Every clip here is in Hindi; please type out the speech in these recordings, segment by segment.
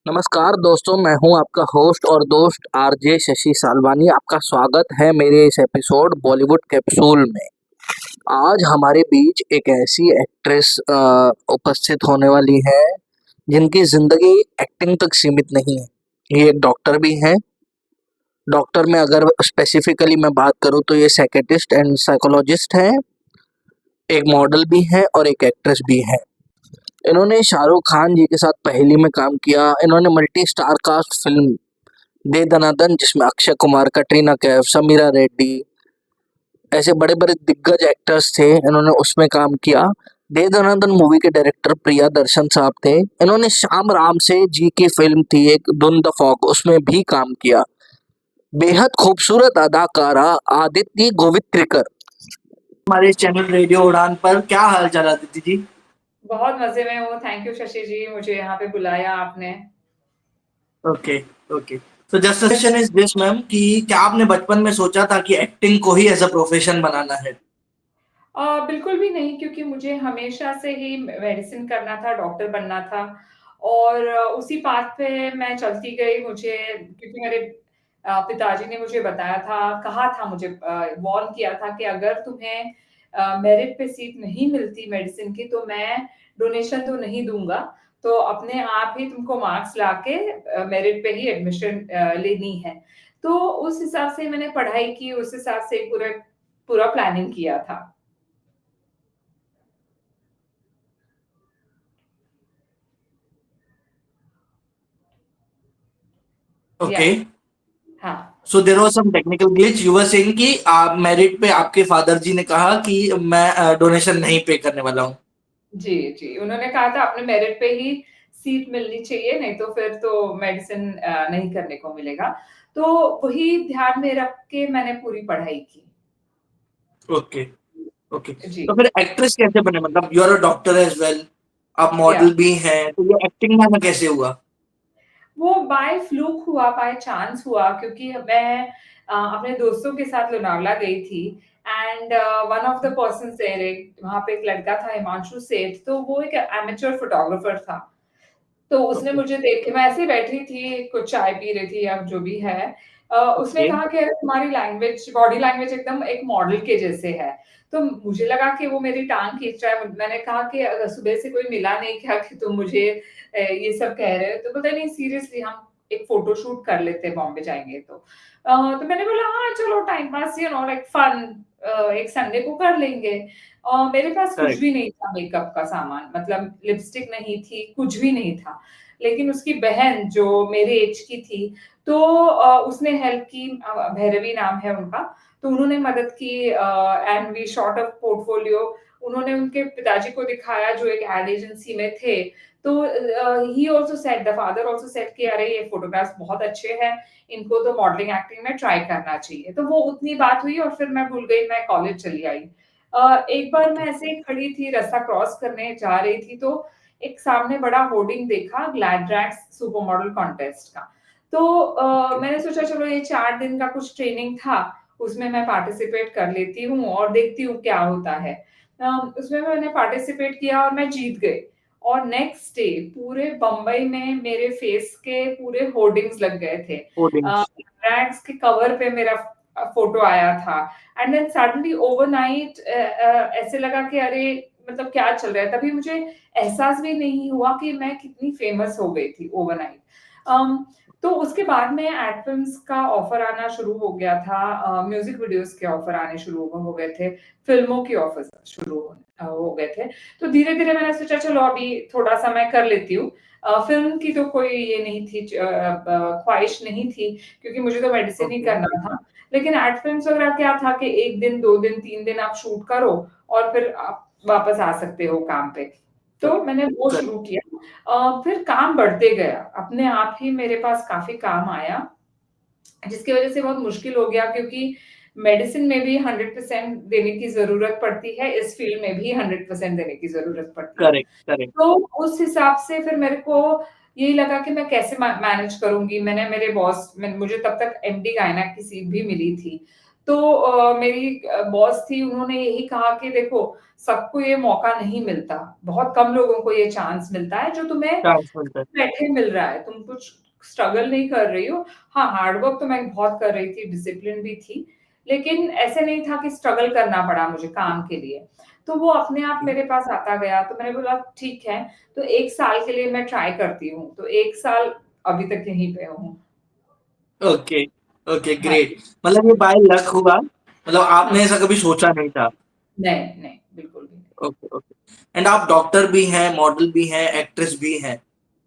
नमस्कार दोस्तों, मैं हूं आपका होस्ट और दोस्त आरजे शशि सालवानी। आपका स्वागत है मेरे इस एपिसोड बॉलीवुड कैप्सूल में। आज हमारे बीच एक ऐसी एक्ट्रेस उपस्थित होने वाली है जिनकी जिंदगी एक्टिंग तक सीमित नहीं है। ये एक डॉक्टर भी हैं। डॉक्टर में अगर स्पेसिफिकली मैं बात करूं तो ये साइकियाट्रिस्ट एंड साइकोलॉजिस्ट हैं, एक मॉडल भी हैं और एक एक्ट्रेस भी हैं। इन्होंने शाहरुख खान जी के साथ पहली में काम किया। इन्होंने मल्टी स्टार कास्ट फिल्म दे दनादन, जिसमें अक्षय कुमार, कटरीना कैफ, समीरा रेड्डी ऐसे बड़े बड़े दिग्गज एक्टर्स थे, इन्होंने उसमें काम किया। दे दनादन मूवी के डायरेक्टर प्रिया दर्शन साहब थे। इन्होंने श्याम राम से जी की फिल्म थी एक धुन द फॉग, उसमें भी काम किया। बेहद खूबसूरत अदाकारा आदित्य गोवित्रिकर हमारे चैनल रेडियो उड़ान पर। क्या हाल चाल आदित्य जी? बहुत मजे में हूँ। थैंक यू शशि जी, मुझे यहाँ पे बुलाया आपने। Okay, okay. तो just question is this ma'am कि क्या आपने बचपन में सोचा था कि एक्टिंग को ही एज अ प्रोफेशन बनाना है? बिल्कुल भी नहीं, क्योंकि मुझे हमेशा से ही मेडिसिन करना था, डॉक्टर बनना था और उसी पाथ पे मैं चलती गई। मुझे क्योंकि मेरे पिताजी ने मुझे बताया था, कहा था मुझे, वार्न किया था कि अगर तुम्हें मेरिट पे सीट नहीं मिलती मेडिसिन की तो मैं डोनेशन तो नहीं दूँगा। तो अपने आप ही तुमको मार्क्स लाके मेरिट पे ही एडमिशन लेनी है। तो उस हिसाब से मैंने पढ़ाई की, उस हिसाब से पूरा पूरा प्लानिंग किया था। ओके। यस, हाँ। So there was some technical glitch. You were saying कि आप मेरिट पे आपके फादर जी ने कहा कि मैं डोनेशन नहीं पे करने वाला हूँ। जी, जी। उन्होंने कहा था अपने मेरिट पे ही सीट मिलनी चाहिए, नहीं तो फिर तो मेडिसिन नहीं करने को मिलेगा। तो वही ध्यान में रख के मैंने पूरी पढ़ाई की। Okay, okay. जी, तो फिर एक्ट्रेस कैसे बने? मतलब you are a doctor as well, आप या मॉडल भी हैं, तो ये एक्टिंग में आना कैसे हुआ? वो बाय फ्लूक हुआ, बाय चांस हुआ, क्योंकि मैं अपने दोस्तों के साथ लोनावला गई थी and one of the persons there, एक वहाँ पे एक लड़का था हिमांशु सेठ, तो वो एक एमेच्योर फोटोग्राफर था। तो उसने ओके, मुझे देख के, मैं ऐसे ही बैठी थी, कुछ चाय पी रही थी या जो भी है, उसने ओके, कहा कि अरे तुम्हारी लैंग्वेज, बॉडी लैंग्वेज एकदम एक मॉडल के जैसे है। तो मुझे लगा कि वो मेरी टाँग खींच रहा है। मैंने कहा कि सुबह से कोई मिला नहीं क्या कि तुम मुझे ये सब कह रहे हो? तो बोलता है नहीं सीरियसली हम एक फोटो शूट कर लेते हैं, बॉम्बे जाएँगे तो। तो मैंने बोला हाँ, चलो टाइम पास, लाइक फन, एक संडे को कर लेंगे। मेरे पास कुछ करेक्ट, भी नहीं था मेकअप का सामान, मतलब लिपस्टिक नहीं थी, कुछ भी नहीं था। लेकिन उसकी बहन जो मेरे ऐज की थी, तो उसने हेल्प की, भैरवी नाम है उनका, तो उन्होंने मदद की and we shot a portfolio. उन्होंने उनके पिताजी को दिखाया जो एक एड एजेंसी में थे, तो ही also said, the father also said कि अरे ये फोटोग्राफ्स बहुत अच्छे हैं, इनको तो मॉडलिंग एक्टिंग में ट्राई करना चाहिए। तो वो उतनी बात हुई और फिर मैं भूल गई, मैं कॉलेज चली आई। एक बार मैं ओके, ऐसे ही खड़ी थी, रास्ता क्रॉस करने जा रही थी, तो एक सामने बड़ा होर्डिंग देखा, ग्लैड्रैक्स सुपर मॉडल कॉन्टेस्ट का। तो ओके, मैंने सोचा चलो ये 4 दिन का कुछ ट्रेनिंग था, उसमें मैं पार्टिसिपेट कर लेती हूँ और देखती हूँ क्या होता है। उसमें मैंने पार्टिसिपेट किया और मैं जीत गई। और नेक्स्ट डे पूरे बम्बई में मेरे फेस के पूरे होर्डिंग्स लग गए थे। होर्डिंग्स। ग्लैड्रैक्स के कवर पे मेरा फोटो आया था। एंड देन सडनली ओवरनाइट ऐसे लगा कि अरे, मतलब क्या चल रहा है? तभी मुझे एहसास भी नहीं हुआ कि मैं कितनी फेमस हो गई थी ओवरनाइट। um, तो उसके बाद में एड फिल्म्स का ऑफर आना शुरू हो गया था, म्यूजिक वीडियोस के ऑफर आने शुरू हो गए थे, फिल्मों के ऑफर शुरू हो गए थे। तो धीरे धीरे मैंने सोचा चलो अभी थोड़ा सा मैं कर लेती हूँ। फिल्म की तो कोई ये नहीं थी, ख्वाहिश नहीं थी, क्योंकि मुझे तो मेडिसिन ही ओके, करना था। लेकिन एड फिल्म्स वगैरह क्या था कि 1 दिन, 2 दिन, 3 दिन आप शूट करो और फिर आप वापस आ सकते हो काम पे। तो करेक्ट, मैंने वो करेक्ट, शुरू किया। फिर काम बढ़ते गया, अपने आप ही मेरे पास काफ़ी काम आया, जिसकी वज़ह से बहुत मुश्किल हो गया, क्योंकि मेडिसिन में भी 100% देने की ज़रूरत पड़ती है, इस फ़ील्ड में भी 100% देने की ज़रूरत पड़ती है। करेक्ट, करेक्ट, तो उस हिसाब से फिर मेरे को यही लगा कि मैं कैसे मैनेज करूँगी। मैंने मेरे बॉस, मुझे तब तक एमडी गायनेक की सीट भी मिली थी। तो मेरी बॉस थी, उन्होंने यही कहा कि देखो, सबको ये मौका नहीं मिलता, बहुत कम लोगों को ये चांस मिलता है, जो तुम्हें चांस मिलता है। बैठे मिल रहा है, तुम कुछ स्ट्रगल नहीं कर रही हो। हाँ, हार्ड वर्क तो मैं बहुत कर रही थी, डिसिप्लिन भी थी, लेकिन ऐसे नहीं था कि स्ट्रगल करना पड़ा मुझे काम के लिए। तो वो अपने आप मेरे पास आता गया, तो मैंने बोला ठीक है, तो 1 साल के लिए मैं ट्राई करती हूँ, तो 1 साल अभी तक यहीं पे हूँ। ओके, ओके, हाँ, ग्रेट। मतलब ये बाय लक हुआ, मतलब हाँ, आपने ऐसा कभी सोचा नहीं था। नहीं, नहीं, बिल्कुल भी नहीं। Okay, okay. एंड आप डॉक्टर भी हैं, मॉडल भी हैं, एक्ट्रेस भी हैं।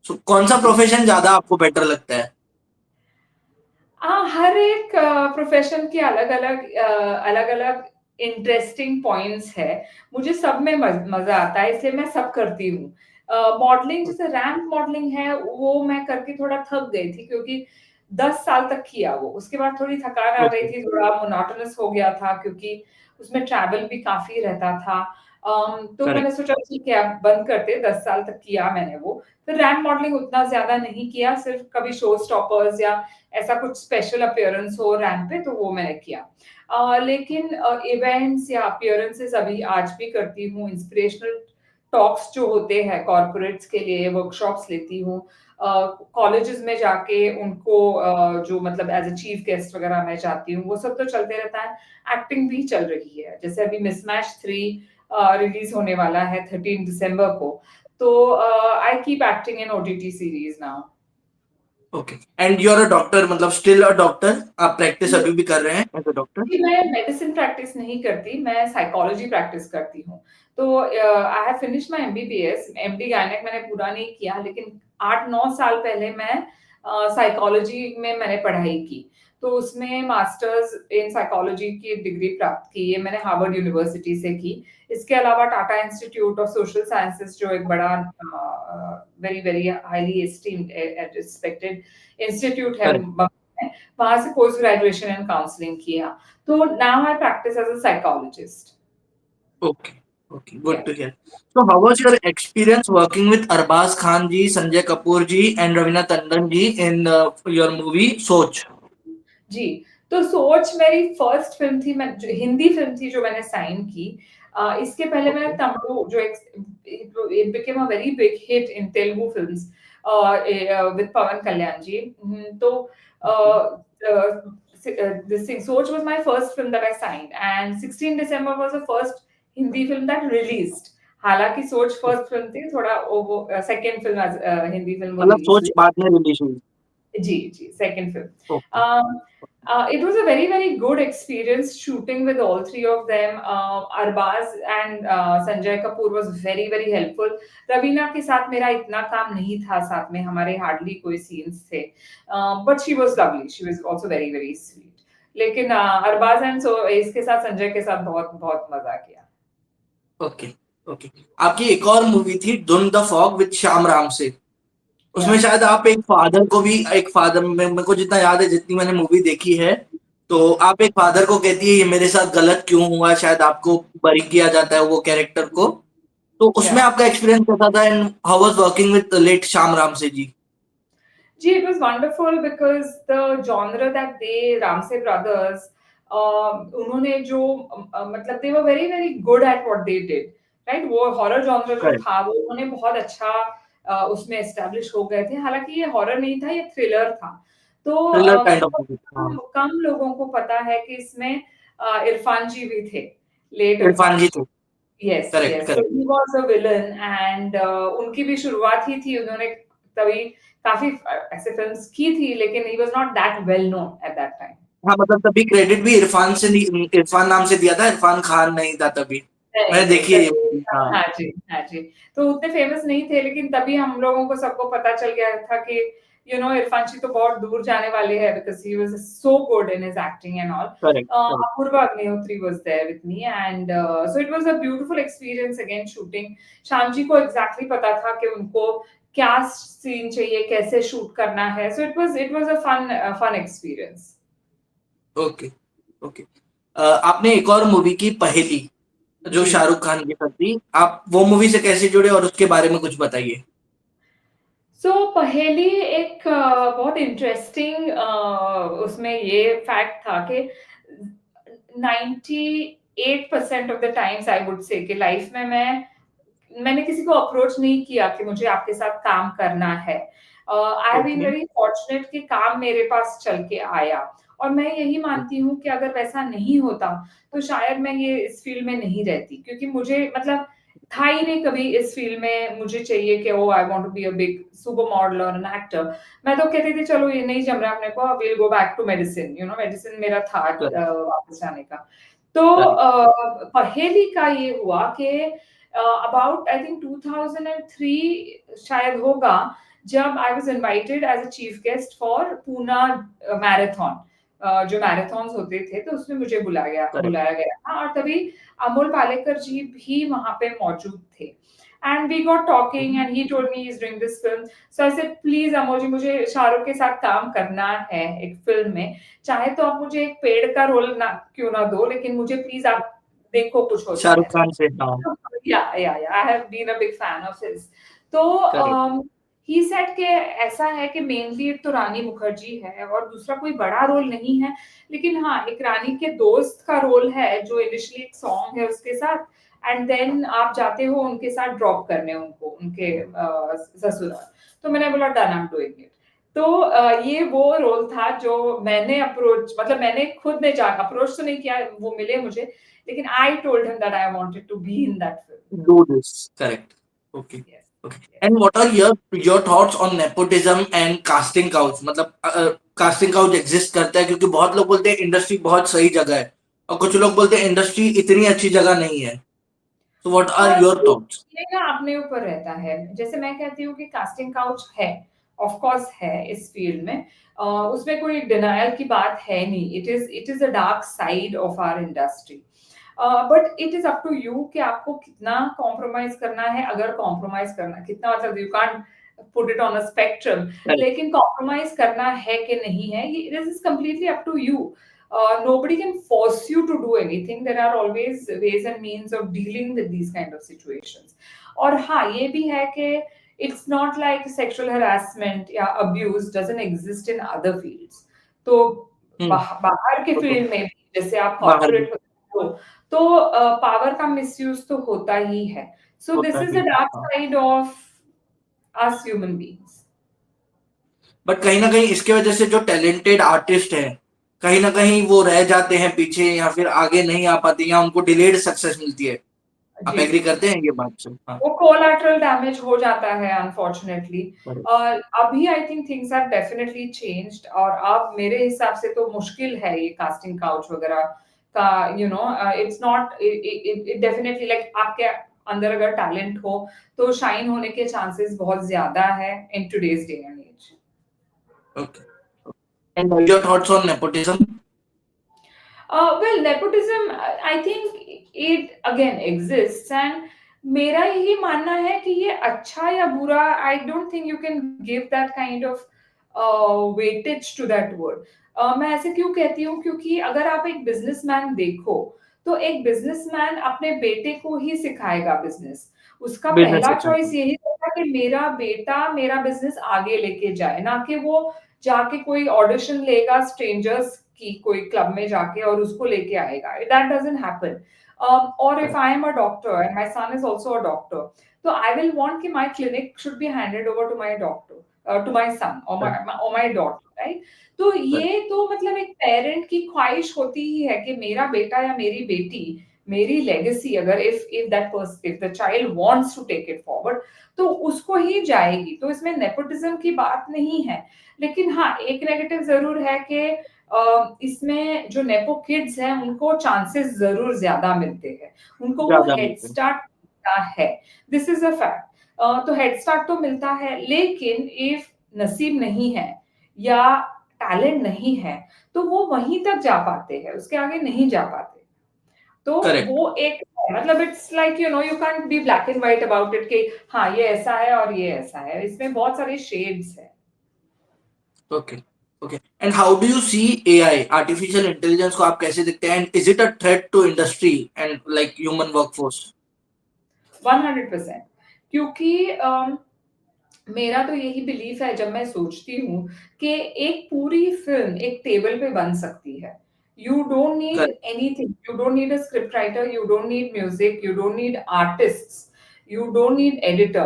सो कौन सा जी। प्रोफेशन ज़्यादा आपको बेटर लगता है? हर एक प्रोफ़ेशन के अलग-अलग इंटरेस्टिंग पॉइंट्स है। मुझे सब में मज़ा आता है, इसलिए मैं सब करती हूँ। मॉडलिंग जैसे रैंप मॉडलिंग है, वो मैं करके थोड़ा थक गई थी क्योंकि 10 साल तक किया वो। उसके बाद थोड़ी थकान आ गई ओके, थी, थोड़ा मोनोटोनस हो गया था क्योंकि उसमें ट्रैवल भी काफ़ी रहता था। तो मैंने करेक्ट, सोचा ठीक है, अब बंद करते, 10 साल तक किया मैंने वो। फिर रैंप मॉडलिंग उतना ज़्यादा नहीं किया, सिर्फ़ कभी शो स्टॉपर्स या ऐसा कुछ स्पेशल अपीयरेंस हो रैंप पे तो वो मैंने किया। लेकिन इवेंट्स या अपीयरेंसेस अभी आज भी करती हूँ, इंस्पिरेशनल टॉक्स जो होते हैं कॉर्पोरेट्स के लिए वर्कशॉप्स लेती हूँ। कॉलेजेस में जाके उनको जो मतलब एज़ अ चीफ गेस्ट वगैरह मैं जाती हूँ, वो सब तो चलते रहता है। एक्टिंग भी चल रही है, जैसे अभी मिसमैच 3 रिलीज़ होने वाला है 13 दिसंबर को। तो I keep acting in OTT series now. Okay. And you are a doctor, मतलब स्टिल अ डॉक्टर? आप प्रैक्टिस अभी भी कर रहे हैं एज़ अ डॉक्टर? जी, मैं मेडिसिन प्रैक्टिस नहीं करती, मैं साइकोलॉजी प्रैक्टिस करती हूँ। तो I have finished my MBBS, MD gynaec मैंने पूरा नहीं किया, लेकिन 8-9 साल पहले मैं साइकोलॉजी में मैंने पढ़ाई की। तो उसमें मास्टर्स इन साइकोलॉजी की डिग्री प्राप्त की, ये मैंने हार्वर्ड यूनिवर्सिटी से की। इसके अलावा Tata institute of social sciences जो एक बड़ा very, very highly esteemed and respected institute है करेक्ट, बम्बई में, वहाँ से पोस्ट ग्रेजुएशन इन काउंसलिंग किया। So now I practice as a psychologist. Okay, okay, good Yeah. To hear. So how was your experience working with Arbaaz Khan ji, Sanjay Kapoor ji and Raveena Tandon ji in your movie Soch? जी, तो सोच मेरी फर्स्ट फ़िल्म थी, मैं जो हिंदी फ़िल्म थी जो मैंने साइन की। इसके पहले मैंने ओके, तमिल जो it became a very big hit in Telugu films with Pawan Kalyan ji. तो okay, this thing Soch was my first film that I signed and 16 December was the first Hindi film that released. हालाँकि सोच ओके। फर्स्ट फ़िल्म थी, थोड़ा वो second film as Hindi film वो मतलब रिलीज़ सोच हुई। बाद में रिलीज़ हुई। जी, जी, second film. ओके, Um, it was a very, very good experience shooting with all three of them. Arbaz and Sanjay Kapoor was very, very helpful. Raveena के साथ मेरा इतना काम नहीं था, साथ में हमारे हार्डली कोई सीन्स थे. But she was lovely. She was also very, very sweet. लेकिन अरबाज एंड सो इसके साथ संजय के साथ बहुत बहुत मजा किया. Okay, okay. आपकी एक और मूवी थी धुन the fog with Shyam Ram से। उसमें Yeah. शायद आप एक फादर को भी, एक फादर, मेरे को जितना याद है, जितनी मैंने मूवी देखी है, तो आप एक फादर को कहती है ये मेरे साथ गलत क्यों हुआ, शायद आपको बरी किया जाता है वो कैरेक्टर को। तो उसमें Yeah. आपका एक्सपीरियंस कैसा था and how was working with late Shyam Ramsay ji? Gee, it was wonderful because the genre that they Ramsey brothers उन्होंने जो मतलब they were very very good at what they did, right? वो हॉरर जॉनर जो करेक्ट, था वो उन्होंने बहुत अच्छा उसमें एस्टेब्लिश हो गए थे। हालांकि ये हॉरर नहीं था, ये थ्रिलर था। तो थ्रिलर काइंड ऑफ बहुत मूवी। हाँ, कम कम लोगों को पता है कि इसमें इरफान जी भी थे, लेट इरफान इरफान जी जी। थे। Yes correct, yes, so correct. He was a villain and उनकी भी शुरुआत ही थी, उन्होंने तभी काफ़ी ऐसे फ़िल्म्स की थी, लेकिन he was not that well known at that time. हाँ, मतलब तभी क्रेडिट भी इरफान से नहीं, इरफान नाम से दिया था, इरफान खान नहीं था तभी। नहीं, मैंने नहीं, देखी है ये तभी मूवी। हाँ, हाँ जी, हाँ जी। तो उतने फ़ेमस नहीं थे, लेकिन तभी हम लोगों को सबको पता चल गया था कि इरफान जी तो बहुत दूर जाने वाले हैं because he was so good in his acting and all. Correct, correct. Apoorva Agnihotri was there with me and so it was a beautiful experience again shooting. Shyam ji को एग्ज़ैक्टली पता था कि उनको क्या सीन चाहिए, कैसे शूट करना है। So it was a fun experience. Okay, okay. आपने एक और मूवी की पहेली, जो जी। शाहरुख खान की साथ थी, आप वो मूवी से कैसे जुड़े और उसके बारे में कुछ बताइए? पहेली एक बहुत इंटरेस्टिंग उसमें ये फैक्ट था कि 98% of the times I would से कि लाइफ में मैंने किसी को अप्रोच नहीं किया कि मुझे आपके साथ काम करना है। I have been okay. Very fortunate कि काम मेरे पास चल के आया, और मैं यही मानती हूँ कि अगर वैसा नहीं होता तो शायद मैं ये इस फील्ड में नहीं रहती, क्योंकि मुझे मतलब था ही नहीं कभी इस फील्ड में मुझे चाहिए कि I want to be a big super model और एन एक्टर। मैं तो कहती थी चलो ये नहीं जम रहा अपने को, will go back to medicine, medicine मेरा था करेक्ट। वापस जाने का। तो करेक्ट। पहेली का ये हुआ कि अबाउट आई थिंक 2003 शायद होगा, जब I was invited as a chief guest for Poona marathon. जो मैराथन्स होते थे तो उसमें मुझे करेक्ट। बुलाया गया था, और तभी अमोल पालेकर जी भी वहां पे मौजूद थे। And we got talking and he told me he is doing this film. So I said please Amol ji, मुझे शाहरुख के साथ काम करना है एक फिल्म में, चाहे तो आप मुझे एक पेड़ का रोल ना क्यों ना दो, लेकिन मुझे प्लीज आप देखो कुछ होता शाहरुख है खान से, हाँ। तो। Yeah I have been a big fan of his. तो करेक्ट। ही सेड कि ऐसा है कि मेन लीड तो रानी मुखर्जी है और दूसरा कोई बड़ा रोल नहीं है, लेकिन हाँ एक रानी के दोस्त का रोल है जो इनिशियली एक सॉन्ग है उसके साथ, एंड देन आप जाते हो उनके साथ ड्रॉप करने उनको उनके ससुराल। तो मैंने बोला done, I am doing it. तो ये वो रोल था जो मैंने अप्रोच, मतलब मैंने खुद ने जा अप्रोच तो नहीं किया, वो मिले मुझे, लेकिन I told him that I wanted to be in that film. Do this. Correct. Okay. Yes Okay. Yes. And what are your thoughts on nepotism and casting couch? मतलब casting couch exist करता है क्योंकि बहुत लोग बोलते हैं इंडस्ट्री बहुत सही जगह है, और कुछ लोग बोलते हैं इंडस्ट्री इतनी अच्छी जगह नहीं है। So what are your तो thoughts? ये ना अपने ऊपर रहता है। जैसे मैं कहती हूँ कि कास्टिंग काउच है, ऑफ कोर्स है इस फील्ड में। उसमें कोई डिनायल की बात है नहीं। It is a dark side of our industry, but it is up to you कि आपको कितना कॉम्प्रोमाइज करना है। अगर कॉम्प्रोमाइज करना कितना, मतलब you can't put it on a spectrum, Correct. लेकिन कॉम्प्रोमाइज करना है कि नहीं है, ये this is completely up to you. Nobody can force you to do anything. There are always ways and means of dealing with these kind of situations. और हाँ ये भी है कि it's not like sexual harassment या abuse doesn't exist in other fields. तो हम्म। बाहर के वो तो फील्ड में भी, जैसे आप बाहर भी कॉर्पोरेट हो तो पावर का मिसयूज तो होता ही है। So होता this is ही the है, dark हाँ। side of us human beings. But कहीं ना कहीं इसके वजह से जो टैलेंटेड आर्टिस्ट हैं कहीं ना कहीं वो रह जाते हैं पीछे, या फिर आगे नहीं आ पाते, या उनको डिलेड सक्सेस मिलती है। आप जी एग्री जी। करते हैं ये बात से? हाँ। वो कोलैटरल डैमेज हो जाता है अनफॉर्चुनेटली। Correct. अभी I think things have definitely changed, और अब मेरे हिसाब से तो मुश्किल है ये कास्टिंग काउच वगैरह का, it's not, it definitely like आपके अंदर अगर टैलेंट हो तो शाइन होने के चांसेस बहुत ज्यादा है in today's day and age. Okay. And your thoughts on nepotism? Well, nepotism, I think it again exists, and मेरा यही मानना है कि ये अच्छा या बुरा, I don't think you can give that kind of weightage to that word. मैं ऐसे क्यों कहती हूँ, क्योंकि अगर आप एक बिजनेसमैन देखो तो एक बिजनेसमैन अपने बेटे को ही सिखाएगा बिजनेस। उसका बिजनेस पहला सिखाता चॉइस है। यही होगा कि मेरा बेटा मेरा बिजनेस आगे लेके जाए, ना कि वो जाके कोई ऑडिशन लेगा स्ट्रेंजर्स की कोई क्लब में जाके और उसको लेके आएगा। That doesn't happen. और if Correct. I am a doctor and my son is also a doctor, तो आई विल वांट कि my clinic should be handed over to my doctor, to my son और Correct. My daughter, right? तो Correct. ये तो मतलब एक पेरेंट की ख्वाहिश होती ही है कि मेरा बेटा या मेरी बेटी, मेरी लेगेसी, अगर if the child wants to take it forward तो उसको ही जाएगी। तो इसमें नेपोटिज्म की बात नहीं है। लेकिन हाँ एक नेगेटिव जरूर है कि इसमें जो नेपो किड्स हैं उनको चांसेस जरूर ज्यादा मिलते हैं, उनको वो ज्यादा हेड मिलते हैं। स्टार्ट मिलता है। This is a fact. तो हेड स्टार्ट तो मिलता है, लेकिन इफ नसीब नहीं है या टैलेंट नहीं है तो वो वहीं तक जा पाते हैं, उसके आगे नहीं जा पाते। तो करेक्ट। वो एक, मतलब it's like you can't be black and white about it कि हाँ ये ऐसा है और ये ऐसा है, इसमें बहुत सारे शेड्स हैं। Okay. Okay. And how do you see AI, artificial intelligence को आप कैसे देखते हैं, and is it a threat to industry and like human workforce? 100%। क्योंकि मेरा तो यही बिलीफ है, जब मैं सोचती हूँ कि एक पूरी फिल्म एक टेबल पे बन सकती है, You don't need Correct. anything. You don't need a script writer. You don't need music. You don't need artists. You don't need editor.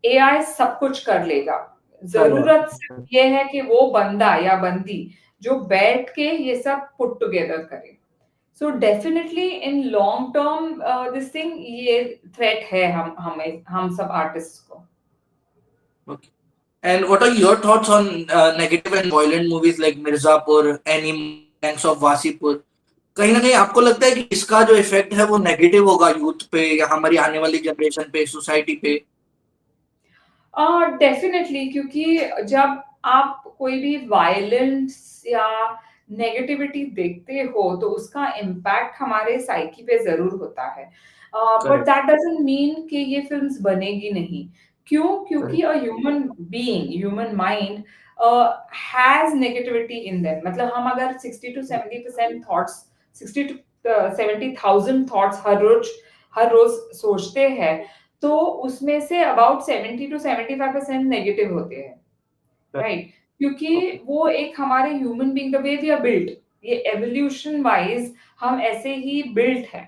AI सब कुछ कर लेगा. जरूरत सिर्फ ये है कि वो बंदा या बंदी जो बैठ के ये सब पुट टुगेदर करे. So definitely in long term this thing ये threat है हम सब artists को. Okay. And what are your thoughts on negative and violent movies like Mirzapur, Gangs of Wasipur? कहीं ना कहीं आपको लगता है कि इसका जो इफेक्ट है वो नेगेटिव होगा यूथ पे या हमारी आने वाली जनरेशन पे, सोसाइटी पे? डेफिनेटली, क्योंकि जब आप कोई भी वायलेंस या नेगेटिविटी देखते हो तो उसका इम्पैक्ट हमारे साइकी पे जरूर होता है. But correct. That doesn't mean कि ये फिल्म्स बनेगी नहीं. क्यों? क्योंकि correct. A human being, human mind has negativity in them. मतलब हम अगर 60 to 70% थॉट्स, 60 to 70,000 थॉट्स हर रोज सोचते हैं, तो उसमें से अबाउट 70 to 75% नेगेटिव होते हैं, राइट? क्योंकि ओके. वो एक हमारे human being, the way we are built, ये एवोल्यूशन वाइज हम ऐसे ही बिल्ट हैं.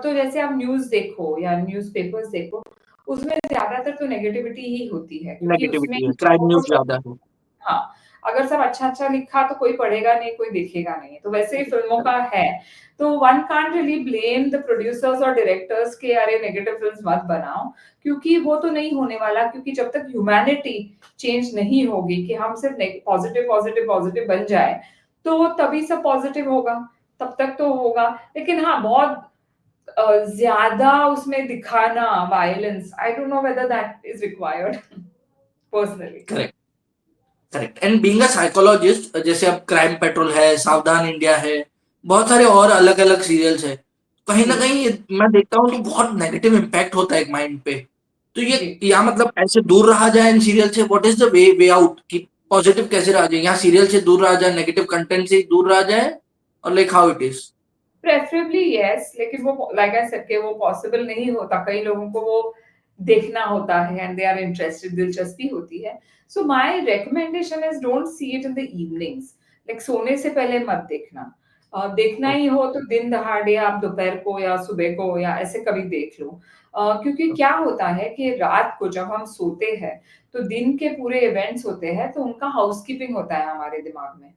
तो जैसे आप न्यूज़ देखो या न्यूज़पेपर्स देखो, उसमें ज्यादातर तो नेगेटिविटी ही होती है, क्योंकि उसमें नेगेटिविटी है, क्राइम न्यूज कुछ, ज्यादा है. हाँ, अगर सब अच्छा-अच्छा लिखा तो कोई पढ़ेगा नहीं, कोई देखेगा नहीं. तो वैसे ही फ़िल्मों का है. तो one can't really blame the producers और डायरेक्टर्स कि अरे नेगेटिव फ़िल्म्स मत बनाओ, क्योंकि वो तो नहीं होने वाला. क्योंकि जब तक ह्यूमैनिटी चेंज नहीं होगी कि हम सिर्फ पॉजिटिव पॉजिटिव पॉजिटिव बन जाए, तो तभी सब पॉजिटिव होगा, तब तक तो होगा. लेकिन हाँ, बहुत ज़्यादा उसमें दिखाना violence, I don't know whether that is required personally. Correct. Correct. And being a psychologist, जैसे अब क्राइम पेट्रोल है, सावधान इंडिया है, बहुत सारे और अलग अलग सीरियल्स है, कहीं ना जी, कहीं मैं देखता हूँ कि बहुत नेगेटिव इम्पैक्ट होता है एक माइंड पे. तो ये जी. या मतलब ऐसे दूर रहा जाए इन सीरियल से, what is the way out कि पॉजिटिव कैसे रहा जाए, यहाँ सीरियल से दूर रहा जाए, नेगेटिव कंटेंट से दूर रहा जाए, और like how it is? Preferably yes, लेकिन वो लाइक आई सेड कि वो पॉसिबल नहीं होता. कई लोगों को वो देखना होता है एंड दे आर इंटरेस्टेड, दिलचस्पी होती है. So my recommendation is don't see it in the evenings. Like सोने से पहले मत देखना. देखना ही हो तो दिन दहाड़े आप दोपहर को या सुबह को या ऐसे कभी देख लो. क्योंकि क्या होता है कि रात को जब हम सोते हैं तो दिन के पूरे इवेंट्स होते हैं, तो उनका हाउसकीपिंग होता है हमारे दिमाग में.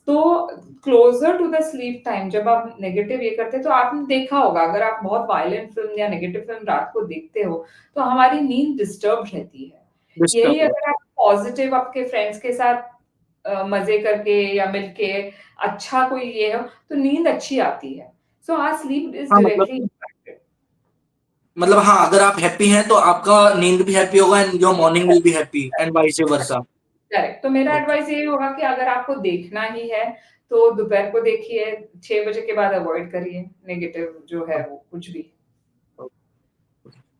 तो closer to the sleep time जब आप नेगेटिव ये करते हैं, तो आपने देखा होगा अगर आप बहुत वायलेंट फिल्म या नेगेटिव फिल्म रात को देखते हो, तो हमारी नींद डिस्टर्ब रहती है. यही डिस्टर्ब. अगर आप पॉजिटिव आपके फ्रेंड्स के साथ मजे करके या मिलके अच्छा कोई ये हो, तो नींद अच्छी आती है. सो आवर स्लीप इज हाँ डायरेक्टली इम्पैक्टेड. मतलब हाँ, अगर आप हैप्पी हैं तो आपका नींद भी हैप्पी होगा and your morning will be happy and vice versa. Correct. तो मेरा ओके. एडवाइस यही होगा कि अगर आपको देखना ही है, तो दोपहर को देखिए, 6 बजे के बाद अवॉइड करिए नेगेटिव जो है वो कुछ भी.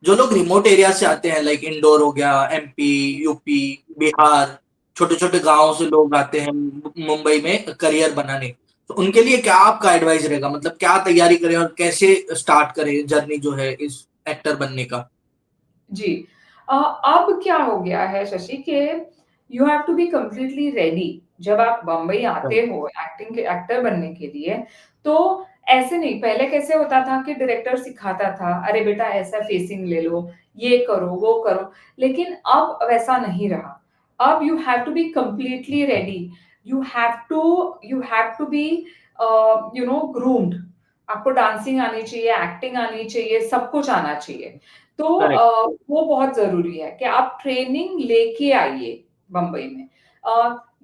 जो लोग रिमोट एरिया से आते हैं, लाइक इंदौर हो गया, एमपी, यूपी, बिहार, छोटे छोटे गांव से लोग आते हैं मुंबई में करियर बनाने, तो उनके लिए क्या आपका एडवाइस रहेगा? मतलब क्या तैयारी करें और कैसे स्टार्ट करें जर्नी जो है इस एक्टर बनने का? जी. अब क्या हो गया है शशि कि you have to be completely ready. जब आप बम्बई आते हो एक्टिंग के एक्टर बनने के लिए, तो ऐसे नहीं. पहले कैसे होता था कि डायरेक्टर सिखाता था, अरे बेटा ऐसा फेसिंग ले लो, ये करो, वो करो. लेकिन अब वैसा नहीं रहा. अब you have to be completely ready. You have to be groomed. आपको डांसिंग आनी चाहिए, एक्टिंग आनी चाहिए, सब कुछ आना चाहिए. तो करेक्ट. वो बहुत ज़रूरी है कि आप ट्रेनिंग लेके आइए बम्बई में.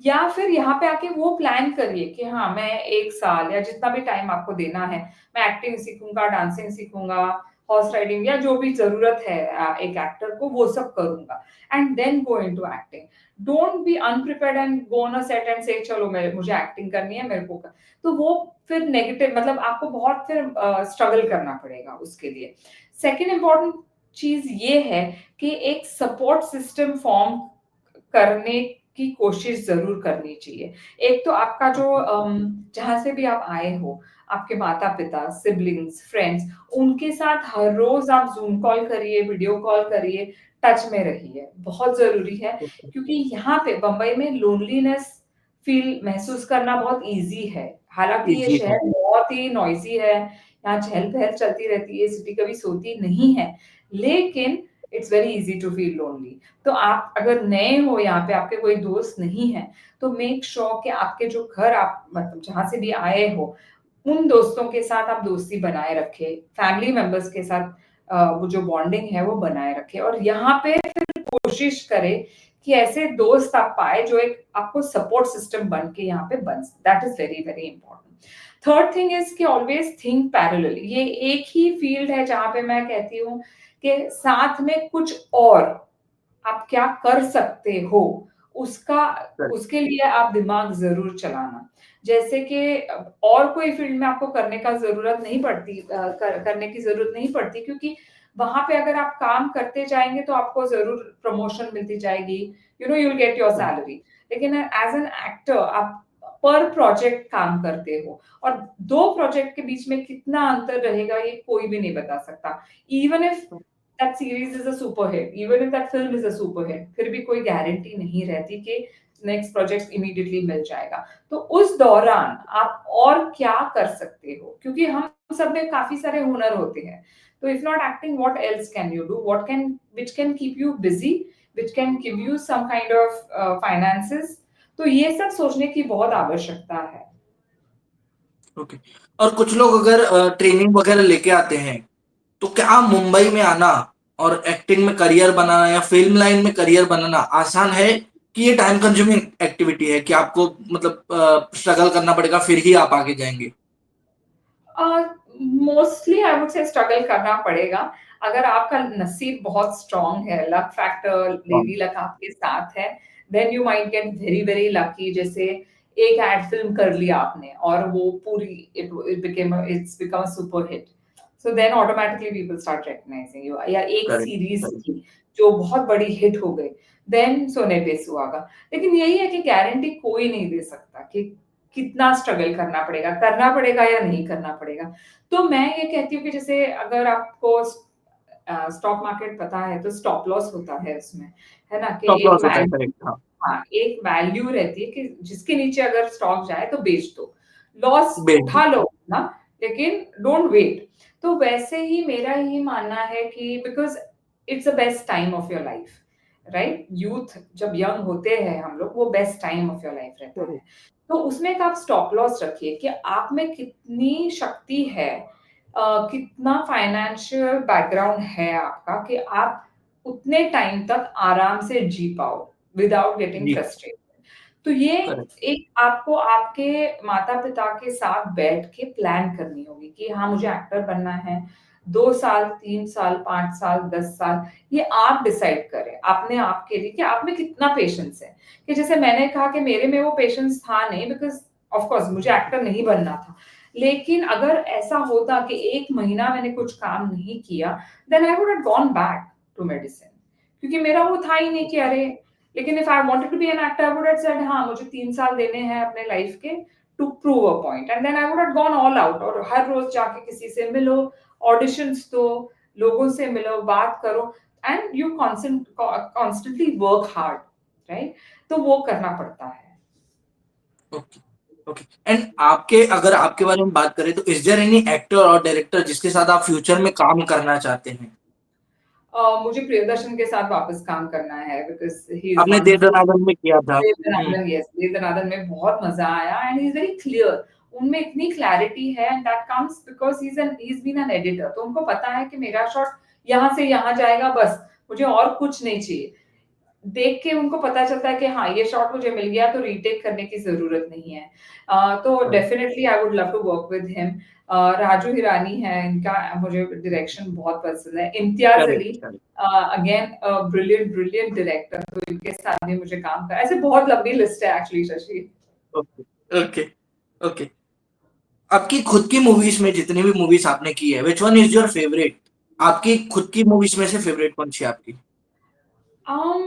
या फिर यहाँ पे आके वो प्लान करिए कि हाँ, मैं 1 साल या जितना भी टाइम आपको देना है, मैं एक्टिंग सीखूँगा, डांसिंग सीखूँगा, हॉर्स राइडिंग या जो भी ज़रूरत है एक एक्टर को, वो सब करूँगा and then go into acting. Don't be unprepared and go on a set and say चलो मुझे एक्टिंग करनी है, मेरे को तो वो फिर नेगेटिव, मतलब आपको बहुत फिर स्ट्रगल करना पड़ेगा उसके लिए. सेकंड इम्पोर्टेंट चीज ये है कि एक सपोर्ट सिस्टम फॉर्म करने की कोशिश जरूर करनी चाहिए. एक तो आपका जो जहां से भी आप आए हो, आपके माता पिता, सिबलिंग्स, फ्रेंड्स, उनके साथ हर रोज आप जूम कॉल करिए, वीडियो कॉल करिए, टच में रहिए, बहुत जरूरी है. क्योंकि यहाँ पे बम्बई में लोनलीनेस फील महसूस करना बहुत ईज़ी है। हालाँकि ये इजी है। शहर बहुत ही नॉइज़ी है, यहाँ चहल-पहल चलती रहती है, सिटी कभी सोती नहीं है, लेकिन it's very easy to feel lonely. तो आप अगर नए हो यहाँ पे, आपके कोई दोस्त नहीं है, तो मेक श्योर कि आपके जो घर आप मतलब जहाँ से भी आए हो, उन दोस्तों के साथ आप दोस्ती बनाए रखें, फैमिली मेंबर्स के साथ वो जो बॉन्डिंग है वो बनाए रखें और यहाँ पे फिर कोशिश करें कि ऐसे दोस्त आप पाए जो एक आपको सपोर्ट सिस्टम बन के यहाँ पे बन that is very very important. Third thing is कि ऑलवेज थिंक पैरेलल। ये एक ही फील्ड है जहाँ पे मैं कहती हूँ कि साथ में कुछ और आप क्या कर सकते हो उसका करेक्ट। उसके लिए आप दिमाग जरूर चलाना। जैसे कि और कोई फील्ड में आपको करने का जरूरत नहीं पड़ती करने की जरूरत नहीं पड़ती क्योंकि वहां पे अगर आप काम करते जाएंगे तो आपको जरूर प्रमोशन मिलती जाएगी, you know, you will get your salary. लेकिन एज एन एक्टर आप पर प्रोजेक्ट काम करते हो और दो प्रोजेक्ट के बीच में कितना अंतर रहेगा ये कोई भी नहीं बता सकता। Even if that series is a super hit, even if that film is a super hit, फिर भी कोई गारंटी नहीं रहती कि नेक्स्ट प्रोजेक्ट इमीडिएटली मिल जाएगा। तो उस दौरान आप और क्या कर सकते हो, क्योंकि हम सब में काफी सारे हुनर होते हैं। तो if not acting, what else can you do, what can which can keep you busy, which can give you some kind of finances. तो ये सब सोचने की बहुत आवश्यकता है। ओके। और कुछ लोग अगर ट्रेनिंग वगैरह लेके आते हैं, तो क्या मुंबई में आना और एक्टिंग में करियर बनाना या फिल्म लाइन में करियर बनाना आसान है कि ये टाइम कंज्यूमिंग एक्टिविटी है कि आपको मतलब स्ट्रगल करना पड़ेगा फिर ही आप आगे जाएंगे? Mostly I would say struggle करना पड़ेगा। अगर आपका नसीब बहुत स्ट्रांग है, लक फैक्टर, हाँ। लेडी लक आपके साथ है, then you might get very very lucky. जैसे एक एड फिल्म कर लिया आपने और वो पूरी it's become a super hit, so then automatically people start recognising you. या एक करेक्ट। Series correct. थी जो बहुत बड़ी हिट हो गई, देन सोने पे सुहागा। लेकिन यही है कि गारंटी कोई नहीं दे सकता कि कितना स्ट्रगल करना पड़ेगा या नहीं करना पड़ेगा। तो मैं ये कहती हूँ कि जैसे अगर आपको स्टॉक मार्केट पता है तो स्टॉप लॉस होता है उसमें, है ना? कि स्टॉप एक लॉस होता है, वैल्यू, करेक्ट। हाँ। हाँ, एक वैल्यू रहती है कि जिसके नीचे अगर स्टॉक जाए तो बेच दो, लॉस बेच। उठा लो ना, लेकिन डोंट वेट। तो वैसे ही मेरा ये मानना है कि because it's the best time of your life, right? Youth जब यंग होते हैं हम लोग, वो best time of your life रहता है। तो उसमें एक आप स्टॉप लॉस रखिए कि आप में कितनी शक्ति है, कितना फाइनेंशियल बैकग्राउंड है आपका कि आप उतने टाइम तक आराम से जी पाओ विदाउट गेटिंग जी। फ्रस्ट्रेटेड। तो ये करेक्ट। एक आपको आपके माता-पिता के साथ बैठ के प्लान करनी होगी कि हाँ, मुझे एक्टर बनना है। 2 साल, 3 साल, 5 साल, 10 साल, ये आप डिसाइड करें अपने आप के लिए कि आप में कितना पेशेंस है। कि जैसे मैंने कहा कि मेरे में वो पेशेंस था नहीं, बिकॉज़ ऑफ कोर्स मुझे एक्टर नहीं बनना था। लेकिन अगर ऐसा होता कि 1 महीना मैंने कुछ काम नहीं किया, then I would have gone back to medicine, क्योंकि मेरा वो था ही नहीं कि अरे, लेकिन if I wanted to be an actor I would have said हाँ, मुझे 3 साल देने हैं अपने लाइफ के to prove a point, and then I would have gone all out और हर रोज जाके किसी से मिलो, ऑडिशंस दो, लोगों से मिलो, बात करो, and you constantly work hard, right? तो वो करना पड़ता है। ओके। ओके। एंड आपके अगर आपके बारे में बात करें तो इज देयर एनी एक्टर और डायरेक्टर जिसके साथ आप फ्यूचर में काम करना चाहते हैं? मुझे प्रियदर्शन के साथ वापस काम करना है बिकॉज़ ही इज़ आपने वन दे ऑफ दनादन में किया था। देवदनादन, यस, देवदनादन में बहुत मजा आया and he is very clear. उनमें इतनी क्लैरिटी है and that comes because he is been an editor. तो उनको पता है कि मेरा शॉट यहाँ से यहाँ जाएगा बस, मुझे और कुछ नहीं चाहिए। देख के उनको पता चलता है कि हाँ, ये शॉट मुझे मिल गया तो रीटेक करने की ज़रूरत नहीं है। तो correct. Definitely I would love to work with him. Raju Hirani है, इनका मुझे डायरेक्शन बहुत पसंद है। Imtiaz correct. Ali, correct. Again brilliant brilliant director, तो इनके साथ भी मुझे काम करना, ऐसे बहुत लंबी लिस्ट है actually Shashi. Okay. Okay. Okay. आपकी खुद की मूवीज में जितनी भी मूवीज आपने की है, which one is your favourite? आपकी खुद की मूवीज में से फेवरेट कौन सी है आपकी? um,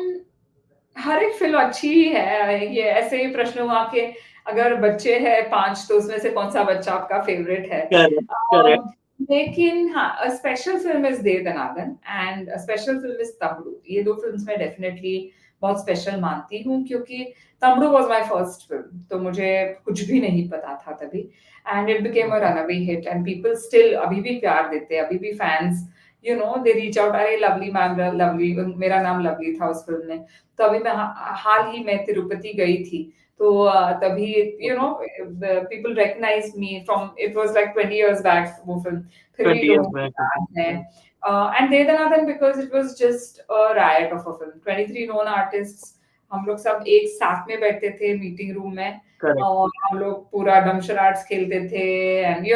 हर एक फिल्म अच्छी ही है। ये ऐसे ही प्रश्न हुआ कि अगर बच्चे हैं 5 तो उसमें से कौन-सा बच्चा आपका फेवरेट है? करेक्ट। करेक्ट। अ, लेकिन हाँ, a special film is De Danadan and a special film is Tagdu. ये 2 फिल्म्स मैं डेफिनिटली बहुत स्पेशल मानती हूँ, क्योंकि Tamil was my first film, तो मुझे कुछ भी नहीं पता था तभी, and it became a runaway hit and people still अभी भी प्यार देते हैं, अभी भी फैंस दे रीच आउट, अरे लवली मैम, लवली, मेरा नाम लवली था उस फिल्म में। तो अभी मैं हाल ही में तिरुपति गई थी, तो तभी people recognise me from, it was like 20 years back वो फिल्म, फिर भी 20 लोगों years को back. याद है। And De Danadan, because it was just a riot of a film, 23 known artists, हम लोग सब एक साथ में बैठते थे मीटिंग रूम में, Correct. और हम लोग पूरा डमशराट्स खेलते थे, एंड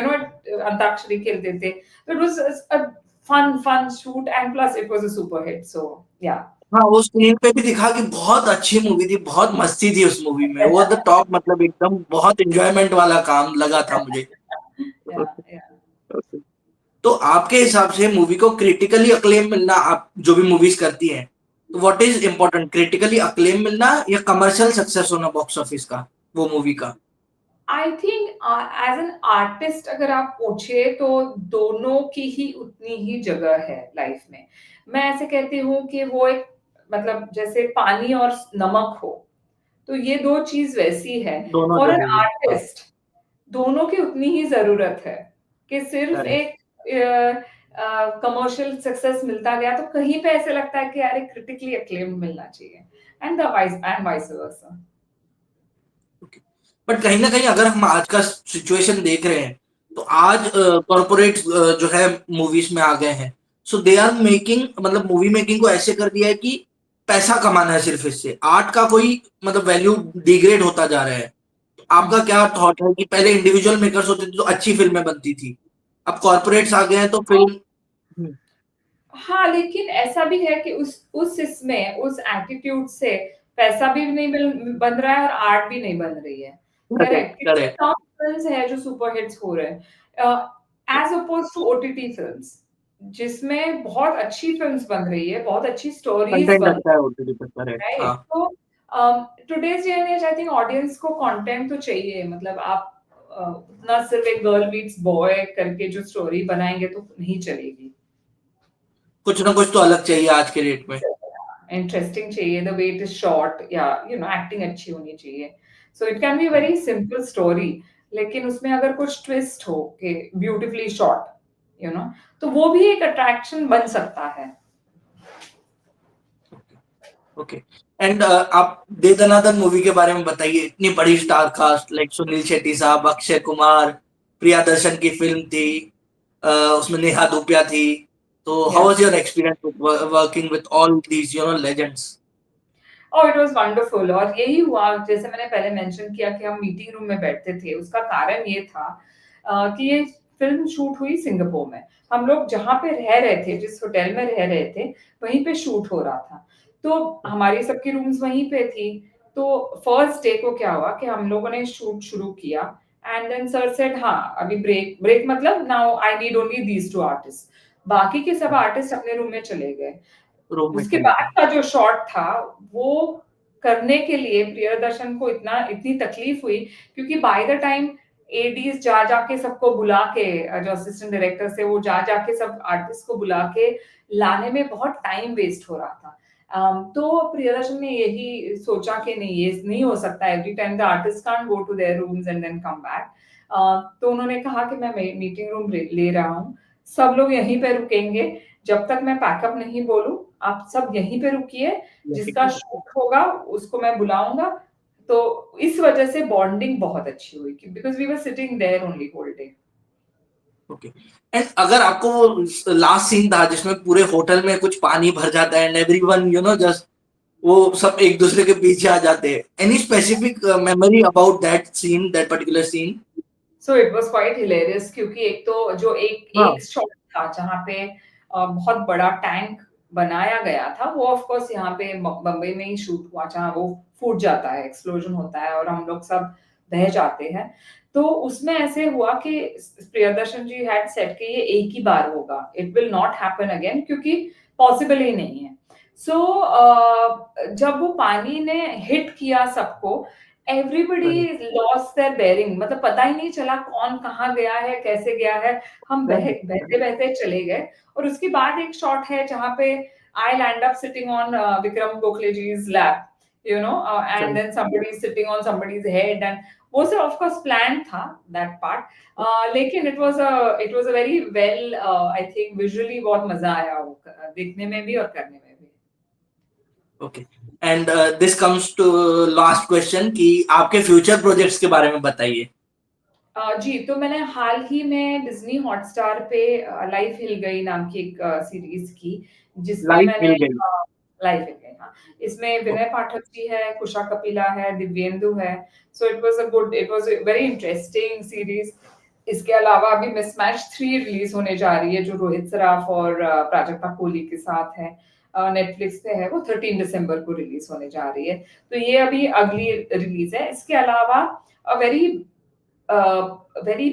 अंताक्षरी खेलते थे, तो it was a fun shoot, and plus it was a super hit, so yeah. हाँ, वो स्क्रीन पे भी दिखा कि बहुत अच्छी मूवी थी, बहुत मस्ती थी उस मूवी में, वो द टॉप, मतलब एकदम बहुत एंजॉयमेंट वाला काम लगा था मुझे। या या तो आपके हिसाब से मूवी को क्रिटिकली अक्लेम मिलना, आप जो भी मूवीज करती हैं, तो what is important, critically acclaim मिलना या कमर्शियल सक्सेस होना बॉक्स ऑफिस का, वो मूवी का? I think as an artist अगर आप पूछे तो दोनों की ही उतनी ही जगह है लाइफ में। मैं ऐसे कहती हूँ कि वो एक, मतलब जैसे पानी और नमक हो, तो ये दो चीज वैसी है। दोनों फॉर एन जरूरी। हाँ, आर्टिस्ट दोनों की उतनी ही जरूरत है, कि सिर्फ करेक्ट। एक कमर्शियल सक्सेस मिलता गया तो कहीं पे ऐसे लगता है कि यार क्रिटिकली अक्लेम मिलना चाहिए, एंड वाइस वर्सा। बट कहीं ना कहीं अगर हम आज का सिचुएशन देख रहे हैं, तो आज कॉर्पोरेट जो है मूवीज में आ गए हैं, सो दे आर मेकिंग, मतलब मूवी मेकिंग को ऐसे कर दिया है कि पैसा कमाना है सिर्फ, इससे आर्ट का कोई मतलब वैल्यू डिग्रेड होता जा रहा है। तो आपका क्या थॉट है कि पहले इंडिविजुअल मेकर्स होते थे तो अच्छी फिल्में बनती थी, अब कॉर्पोरेट्स आ गए हैं तो फिल्म। हम्म, हाँ, लेकिन ऐसा भी है कि उस इसमें उस एटीट्यूड से पैसा भी नहीं बन रहा है और आर्ट भी नहीं बन रही है। करेक्ट, करेक्ट, कितने करेक्ट। कम फिल्म्स है जो सुपर हिट्स हो रहे हैं, as oppose to OTT films, जिसमें बहुत अच्छी फिल्म्स बन रही है, बहुत अच्छी स्टोरीज कंटेंट बन अच्छा है ओटीटी पर, करेक्ट, रही है। हाँ। तो today's day and age I think audience को कंटेंट तो चाहिए, मतलब आप उतना सिर्फ एक गर्ल मीट्स बॉय करके जो स्टोरी बनाएंगे तो नहीं चलेगी। कुछ ना कुछ तो अलग चाहिए आज के डेट में। इंटरेस्टिंग चाहिए, the way it is shot, या एक्टिंग अच्छी होनी चाहिए। So it can be very simple story, लेकिन उसमें अगर कुछ ट्विस्ट हो कि ब्यूटीफुली शॉट, तो वो भी एक अट्रैक्शन बन सकता है। ओके। एंड आप दे दनादन मूवी के बारे में बताइए, इतनी बड़ी star cast, like Sunil Shetty साहब, अक्षय कुमार, प्रिया दर्शन की फिल्म थी, उसमें नेहा धूपिया थी, तो हाउ या was your experience working with all these legends? और इट वाज वंडरफुल, और यही हुआ जैसे मैंने पहले मेंशन किया कि हम मीटिंग रूम में बैठते थे, उसका कारण ये था कि ये फिल्म शूट हुई सिंगापुर में। हम लोग जहाँ पे रह रहे थे, जिस होटल में रह रहे थे, वहीं पे शूट हो रहा था, तो हमारी सबकी रूम्स वहीं पे थी। तो फर्स्ट डे को क्या हुआ कि हम लोगों ने शूट शुरू किया, एंड देन सर सेड हाँ अभी ब्रेक, ब्रेक मतलब now I need only these two artist, बाकी के सब आर्टिस्ट अपने रूम में चले गए। रूम में उसके चले बाद गए। का जो शॉट था, वो करने के लिए प्रियदर्शन को इतनी तकलीफ हुई, क्योंकि बाय द टाइम एडीज जा जाके सबको बुला के, जो असिस्टेंट डायरेक्टर से, वो जा जाके सब आर्टिस्ट को बुला के लाने में बहुत टाइम वेस्ट हो रहा था। तो प्रियदर्शन ने यही सोचा कि नहीं, ये नहीं हो सकता, every time the artist can't go to their rooms and then come back. तो उन्होंने कहा कि मैं मीटिंग रूम ले रहा हूँ, सब लोग यहीं पे रुकेंगे, जब तक मैं पैकअप नहीं बोलूं आप सब यहीं पे रुकिए, जिसका शूट होगा उसको मैं बुलाऊंगा। तो इस वजह से बॉन्डिंग बहुत अच्छी हुई, because we were sitting there only whole day. Okay. And अगर आपको वो लास्ट सीन था जिसमें पूरे होटल में कुछ पानी भर जाता है एंड एवरीवन जस्ट वो सब एक दूसरे के पीछे आ जाते हैं, any specific memory about that scene, that particular scene? So it was quite hilarious, क्योंकि एक तो जो एक हाँ, एक शॉट था जहाँ पे बहुत बड़ा टैंक बनाया गया था, वो ऑफ कोर्स यहाँ पे बम्बई में ही शूट हुआ, जहाँ वो फूट जाता है, एक्सप्लोजन होता है और हम लोग सब बह जाते हैं। तो उसमें ऐसे हुआ कि प्रियदर्शन जी हैड सेड कि ये एक ही बार होगा, it will not happen again, क्योंकि पॉसिबल ही नहीं है। सो जब वो पानी ने हिट किया सबको, एवरीबडी लॉस्ट देयर बेयरिंग, मतलब पता ही नहीं चला कौन कहाँ गया है, कैसे गया है, हम बहते बहते चले गए। और उसके बाद एक शॉट है जहाँ पे I'll end up sitting on Vikram Gokhaleji's lap, you know, and then somebody is sitting on somebody's head, and वो सब of course planned था that part. लेकिन it was a very well, I think visually बहुत मजा आया वो देखने में भी और करने में भी. Okay and this comes to last question कि आपके फ्यूचर प्रोजेक्ट्स के बारे में बताइए. जी, तो मैंने हाल ही में डिज्नी हॉटस्टार पे लाइफ हिल गई नाम की एक सीरीज की, जिसमें लाइफ मैंने हिल गई. लाइफ हिल गई, हाँ. इसमें विनय पाठक जी है, कुशा कपिला है, दिव्येंदु है. So it was a very interesting series. इसके अलावा अभी मिसमैच 3 रिलीज होने जा रही है, जो रोहित सराफ और प्राजक्ता कोहली के साथ है. नेटफ्लिक्स पे है, वो 13 दिसंबर को रिलीज होने जा रही है. तो ये अभी अगली रिलीज है. इसके अलावा a very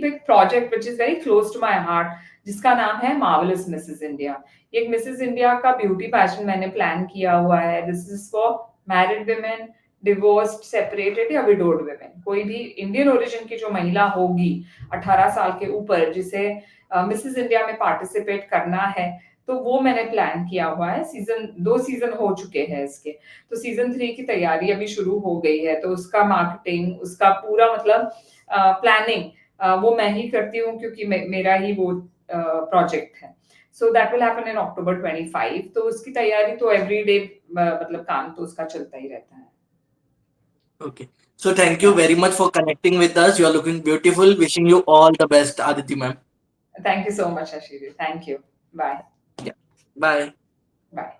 big project which is very close to my heart, जिसका नाम है मार्वेलस मिसेस इंडिया. एक मिसेस इंडिया का ब्यूटी पैजेंट मैंने प्लान किया हुआ है. This is for married women, divorced, separated या विडोड वुमेन. कोई भी इंडियन ओरिजिन की जो महिला होगी 18 साल के ऊपर, जिसे मिसेस इंडिया में पार्टिसिपेट करना है, तो वो मैंने प्लान किया हुआ है. 2 सीजन हो चुके हैं इसके, तो सीजन 3 की तैयारी अभी शुरू हो गई है. तो उसका मार्केटिंग, उसका पूरा मतलब प्लानिंग वो मैं ही करती हूँ, क्योंकि मेरा ही वो प्रोजेक्ट है. So that will happen in October 25. तो उसकी तैयारी तो एवरीडे, मतलब काम तो उसका चलता ही रहता है. Okay. So thank you very much for connecting with us. You are looking beautiful. Wishing you all the best, Aditi ma'am. Thank you so much, Ashiri. Thank you. Bye. Yeah. Bye. Bye.